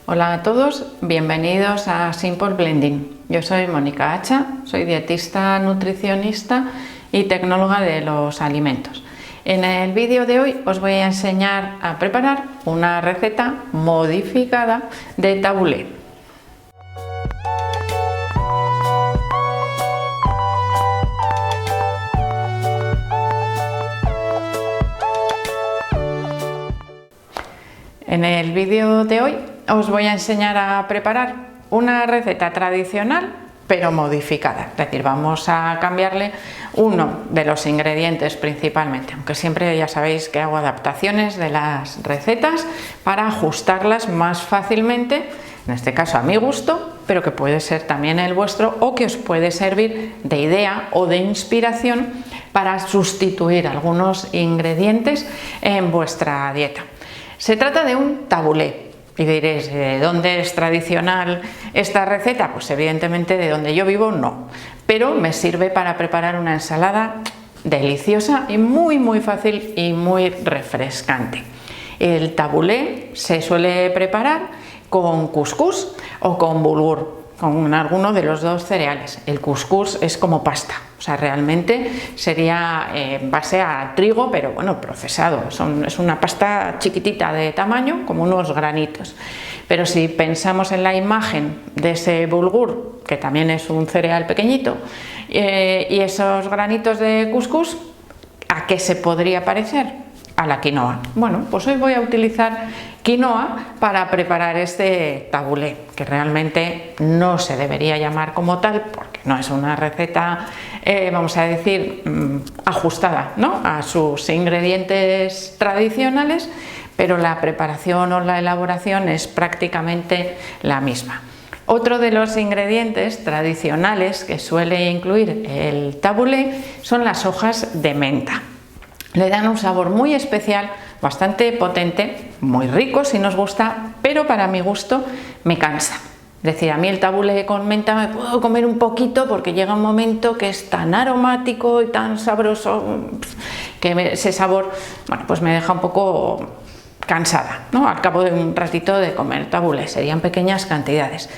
Hola a todos, bienvenidos a Simple Blending. Yo soy Mónica Hacha, soy dietista, nutricionista y tecnóloga de los alimentos. En el vídeo de hoy os voy a enseñar a preparar una receta modificada de tabulé. En el vídeo de hoy os voy a enseñar a preparar una receta tradicional pero modificada, es decir, vamos a cambiarle uno de los ingredientes principalmente, aunque siempre ya sabéis que hago adaptaciones de las recetas para ajustarlas más fácilmente, en este caso a mi gusto, pero que puede ser también el vuestro o que os puede servir de idea o de inspiración para sustituir algunos ingredientes en vuestra dieta. Se trata de un tabulé. Y diréis, ¿de dónde es tradicional esta receta? Pues evidentemente de donde yo vivo no, pero me sirve para preparar una ensalada deliciosa y muy fácil y muy refrescante. El tabulé se suele preparar con cuscús o con bulgur, con alguno de los dos cereales. El cuscús es como pasta, o sea, realmente sería en base a trigo, pero bueno, procesado. Es una pasta chiquitita de tamaño, como unos granitos. Pero si pensamos en la imagen de ese bulgur, que también es un cereal pequeñito, y esos granitos de cuscús, ¿a qué se podría parecer? A la quinoa. Bueno, pues hoy voy a utilizar quinoa para preparar este tabulé, que realmente no se debería llamar como tal porque no es una receta, vamos a decir, ajustada, ¿no?, a sus ingredientes tradicionales, pero la preparación o la elaboración es prácticamente la misma. Otro de los ingredientes tradicionales que suele incluir el tabulé son las hojas de menta. Le dan un sabor muy especial, bastante potente, muy rico si nos gusta, pero para mi gusto me cansa. Es decir, a mí el tabulé con menta me puedo comer un poquito porque llega un momento que es tan aromático y tan sabroso que ese sabor, bueno, pues me deja un poco cansada, ¿no? Al cabo de un ratito de comer tabulé, serían pequeñas cantidades.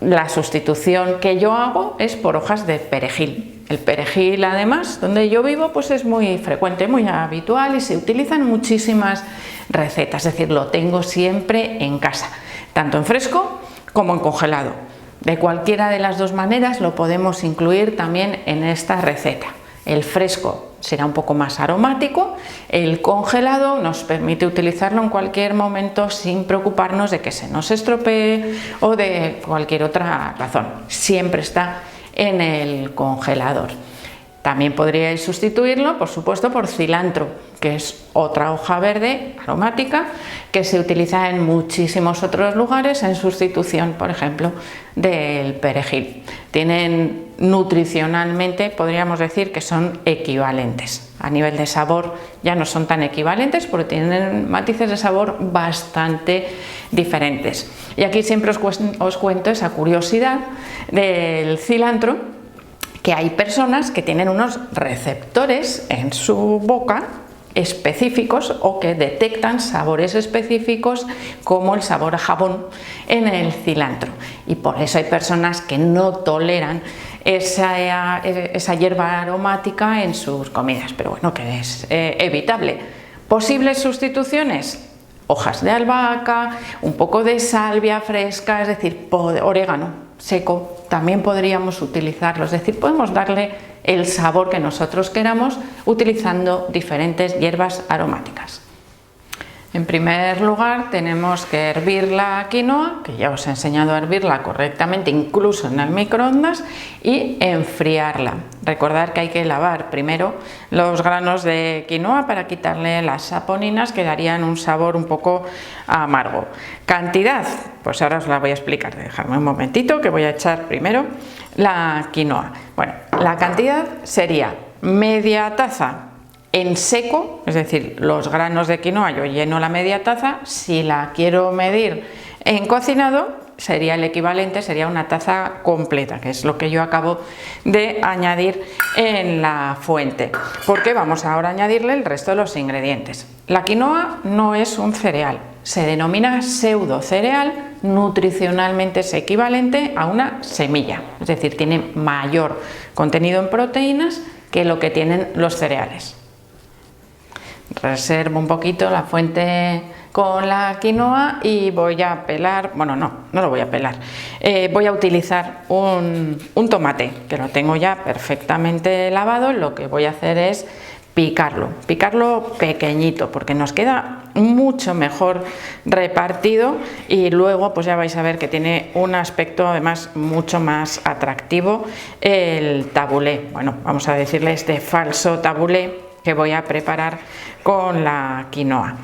La sustitución que yo hago es por hojas de perejil. El perejil, además, donde yo vivo, pues es muy frecuente, muy habitual y se utiliza en muchísimas recetas, es decir, lo tengo siempre en casa, tanto en fresco como en congelado. De cualquiera de las dos maneras lo podemos incluir también en esta receta. El fresco será un poco más aromático, el congelado nos permite utilizarlo en cualquier momento sin preocuparnos de que se nos estropee o de cualquier otra razón. Siempre está en el congelador. También podríais sustituirlo, por supuesto, por cilantro, que es otra hoja verde aromática que se utiliza en muchísimos otros lugares en sustitución, por ejemplo, del perejil. Tienen nutricionalmente, podríamos decir que son equivalentes. A nivel de sabor ya no son tan equivalentes porque tienen matices de sabor bastante diferentes. Y aquí siempre os cuento esa curiosidad del cilantro, que hay personas que tienen unos receptores en su boca específicos o que detectan sabores específicos como el sabor a jabón en el cilantro, y por eso hay personas que no toleran esa hierba aromática en sus comidas, pero bueno, que es evitable. ¿Posibles sustituciones? Hojas de albahaca, un poco de salvia fresca, es decir, orégano seco, también podríamos utilizarlo, es decir, podemos darle el sabor que nosotros queramos utilizando diferentes hierbas aromáticas. En primer lugar tenemos que hervir la quinoa, que ya os he enseñado a hervirla correctamente incluso en el microondas, y enfriarla. Recordad que hay que lavar primero los granos de quinoa para quitarle las saponinas que darían un sabor un poco amargo. Cantidad, pues ahora os la voy a explicar, dejadme un momentito que voy a echar primero la quinoa. Bueno, la cantidad sería media taza en seco, es decir, los granos de quinoa yo lleno la media taza. Si la quiero medir en cocinado sería el equivalente, sería una taza completa, que es lo que yo acabo de añadir en la fuente, porque vamos ahora a añadirle el resto de los ingredientes. La quinoa no es un cereal, Se denomina pseudocereal, nutricionalmente es equivalente a una semilla, es decir, tiene mayor contenido en proteínas que lo que tienen los cereales. Reservo un poquito la fuente con la quinoa y voy a pelar, bueno, no lo voy a pelar, voy a utilizar un tomate que lo tengo ya perfectamente lavado. Lo que voy a hacer es picarlo pequeñito, porque nos queda mucho mejor repartido y luego pues ya vais a ver que tiene un aspecto además mucho más atractivo el tabulé. Bueno, vamos a decirle este falso tabulé que voy a preparar con la quinoa.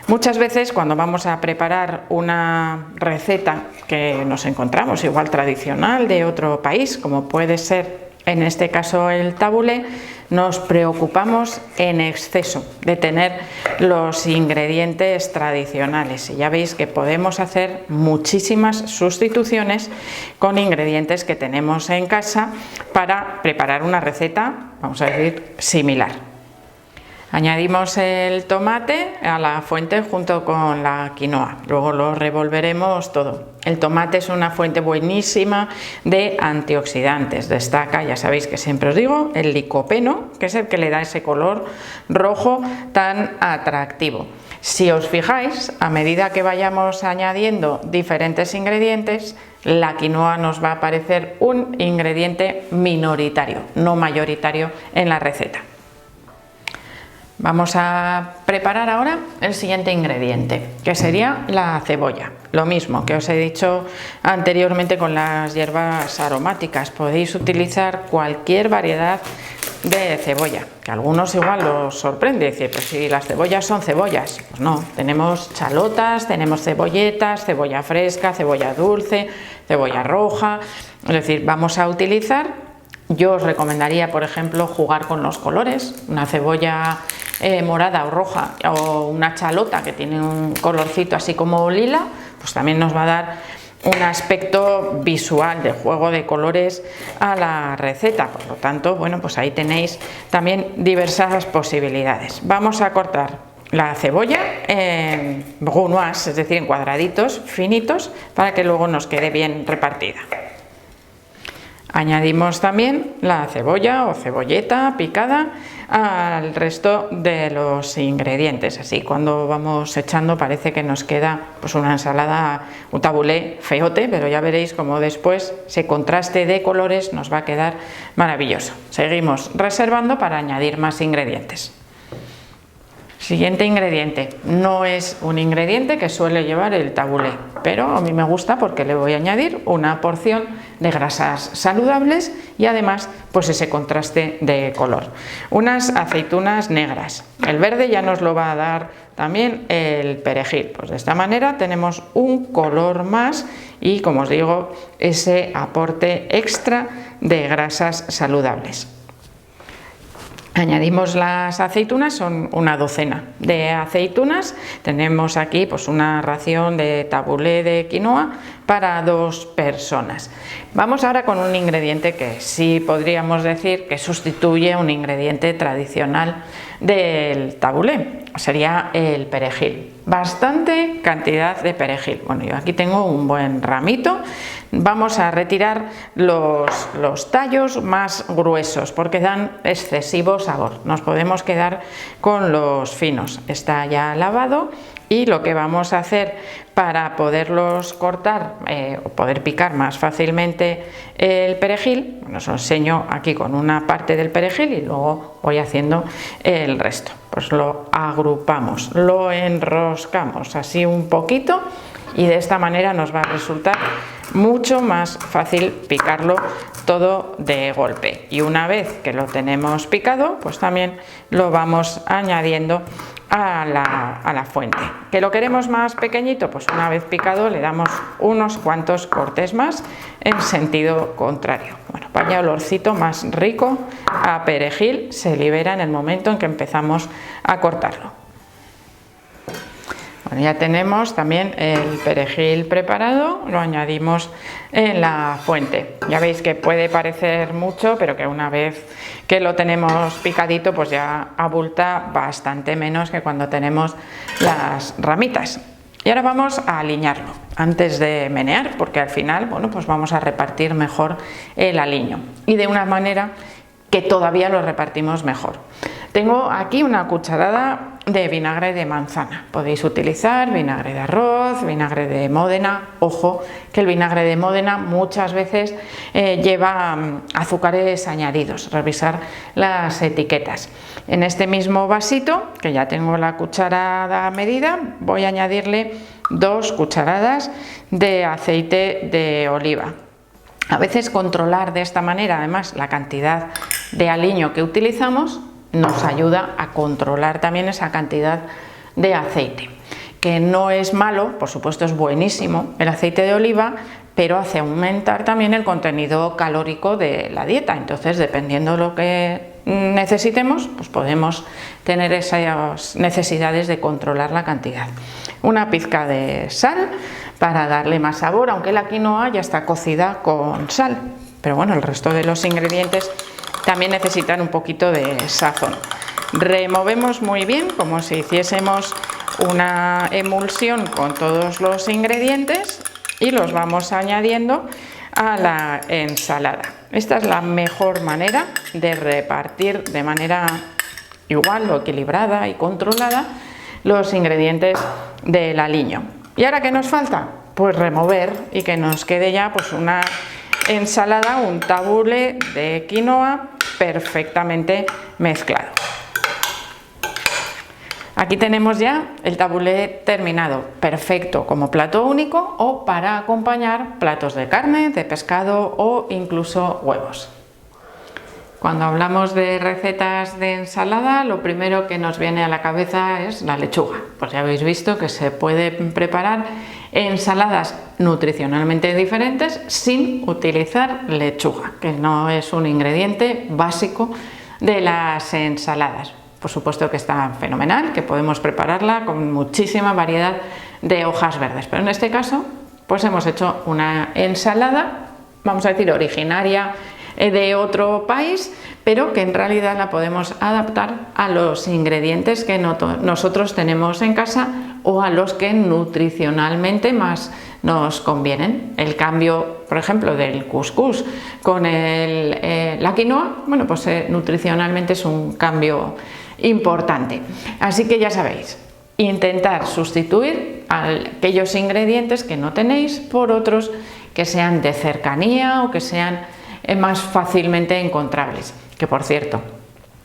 Muchas veces cuando vamos a preparar una receta que nos encontramos igual tradicional de otro país, como puede ser en este caso el tabulé, nos preocupamos en exceso de tener los ingredientes tradicionales y ya veis que podemos hacer muchísimas sustituciones con ingredientes que tenemos en casa para preparar una receta, vamos a decir, similar. Añadimos el tomate a la fuente junto con la quinoa, luego lo revolveremos todo. El tomate es una fuente buenísima de antioxidantes, destaca, ya sabéis que siempre os digo, el licopeno, que es el que le da ese color rojo tan atractivo. Si os fijáis, a medida que vayamos añadiendo diferentes ingredientes, la quinoa nos va a parecer un ingrediente minoritario, no mayoritario en la receta. Vamos a preparar ahora el siguiente ingrediente, que sería la cebolla. Lo mismo que os he dicho anteriormente con las hierbas aromáticas, podéis utilizar cualquier variedad de cebolla, que a algunos igual los sorprende, decir, pues si las cebollas son cebollas, pues no, tenemos chalotas, tenemos cebolletas, cebolla fresca, cebolla dulce, cebolla roja, es decir, vamos a utilizar. Yo os recomendaría, por ejemplo, jugar con los colores, una cebolla morada o roja o una chalota que tiene un colorcito así como lila, pues también nos va a dar un aspecto visual de juego de colores a la receta. Por lo tanto, bueno, pues ahí tenéis también diversas posibilidades. Vamos a cortar la cebolla en brunoise, es decir, en cuadraditos finitos, para que luego nos quede bien repartida. Añadimos también la cebolla o cebolleta picada al resto de los ingredientes. Así cuando vamos echando parece que nos queda pues una ensalada, un tabulé feote, pero ya veréis como después ese contraste de colores nos va a quedar maravilloso. Seguimos reservando para añadir más ingredientes. Siguiente ingrediente, no es un ingrediente que suele llevar el tabulé, pero a mí me gusta porque le voy a añadir una porción de grasas saludables y además pues ese contraste de color. Unas aceitunas negras, el verde ya nos lo va a dar también el perejil, pues de esta manera tenemos un color más y como os digo ese aporte extra de grasas saludables. Añadimos las aceitunas, son una docena de aceitunas. Tenemos aquí pues una ración de tabulé de quinoa para 2 personas. Vamos ahora con un ingrediente que sí podríamos decir que sustituye a un ingrediente tradicional del tabulé, sería el perejil. Bastante cantidad de perejil. Bueno, yo aquí tengo un buen ramito. Vamos a retirar los tallos más gruesos porque dan excesivo sabor. Nos podemos quedar con los finos. Está ya lavado y lo que vamos a hacer para poderlos cortar o poder picar más fácilmente el perejil, bueno, os enseño aquí con una parte del perejil y luego voy haciendo el resto. Pues lo agrupamos, lo enroscamos así un poquito y de esta manera nos va a resultar mucho más fácil picarlo todo de golpe. Y una vez que lo tenemos picado, pues también lo vamos añadiendo a la fuente. ¿Que lo queremos más pequeñito? Pues una vez picado le damos unos cuantos cortes más en sentido contrario. Bueno, vaya olorcito más rico a perejil se libera en el momento en que empezamos a cortarlo. Bueno, ya tenemos también el perejil preparado, lo añadimos en la fuente. Ya veis que puede parecer mucho, pero que una vez que lo tenemos picadito, pues ya abulta bastante menos que cuando tenemos las ramitas. Y ahora vamos a aliñarlo antes de menear, porque al final, bueno, pues vamos a repartir mejor el aliño y de una manera que todavía lo repartimos mejor. Tengo aquí una cucharada de vinagre de manzana. Podéis utilizar vinagre de arroz, vinagre de Módena. Ojo, que el vinagre de Módena muchas veces lleva azúcares añadidos. Revisar las etiquetas. En este mismo vasito, que ya tengo la cucharada medida, voy a añadirle 2 cucharadas de aceite de oliva. A veces controlar de esta manera, además, la cantidad de aliño que utilizamos nos ayuda a controlar también esa cantidad de aceite, que no es malo, por supuesto es buenísimo el aceite de oliva, pero hace aumentar también el contenido calórico de la dieta. Entonces, dependiendo de lo que necesitemos, pues podemos tener esas necesidades de controlar la cantidad. Una pizca de sal para darle más sabor, aunque la quinoa ya está cocida con sal, pero bueno, el resto de los ingredientes también necesitan un poquito de sazón. Removemos muy bien, como si hiciésemos una emulsión con todos los ingredientes, y los vamos añadiendo a la ensalada. Esta es la mejor manera de repartir de manera igual o equilibrada y controlada los ingredientes del aliño. ¿Y ahora qué nos falta? Pues remover y que nos quede ya pues una ensalada, un tabule de quinoa perfectamente mezclado. Aquí tenemos ya el tabulé terminado, perfecto como plato único o para acompañar platos de carne, de pescado o incluso huevos. Cuando hablamos de recetas de ensalada, lo primero que nos viene a la cabeza es la lechuga. Pues ya habéis visto que se pueden preparar ensaladas nutricionalmente diferentes sin utilizar lechuga, que no es un ingrediente básico de las ensaladas. Por supuesto que está fenomenal, que podemos prepararla con muchísima variedad de hojas verdes, pero en este caso pues hemos hecho una ensalada, vamos a decir originaria de otro país, pero que en realidad la podemos adaptar a los ingredientes que nosotros tenemos en casa o a los que nutricionalmente más nos convienen. El cambio, por ejemplo, del cuscús con la quinoa, bueno, pues nutricionalmente es un cambio importante. Así que ya sabéis, intentar sustituir aquellos ingredientes que no tenéis por otros que sean de cercanía o que sean más fácilmente encontrables. Que por cierto,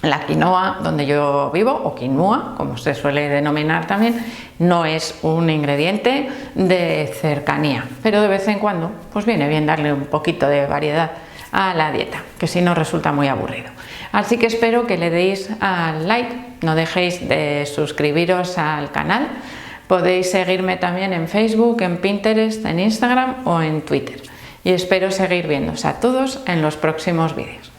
la quinoa donde yo vivo, o quinoa, como se suele denominar también, no es un ingrediente de cercanía, pero de vez en cuando pues viene bien darle un poquito de variedad a la dieta, que si no resulta muy aburrido. Así que espero que le deis al like, no dejéis de suscribiros al canal. Podéis seguirme también en Facebook, en Pinterest, en Instagram o en Twitter. Y espero seguir viéndose a todos en los próximos vídeos.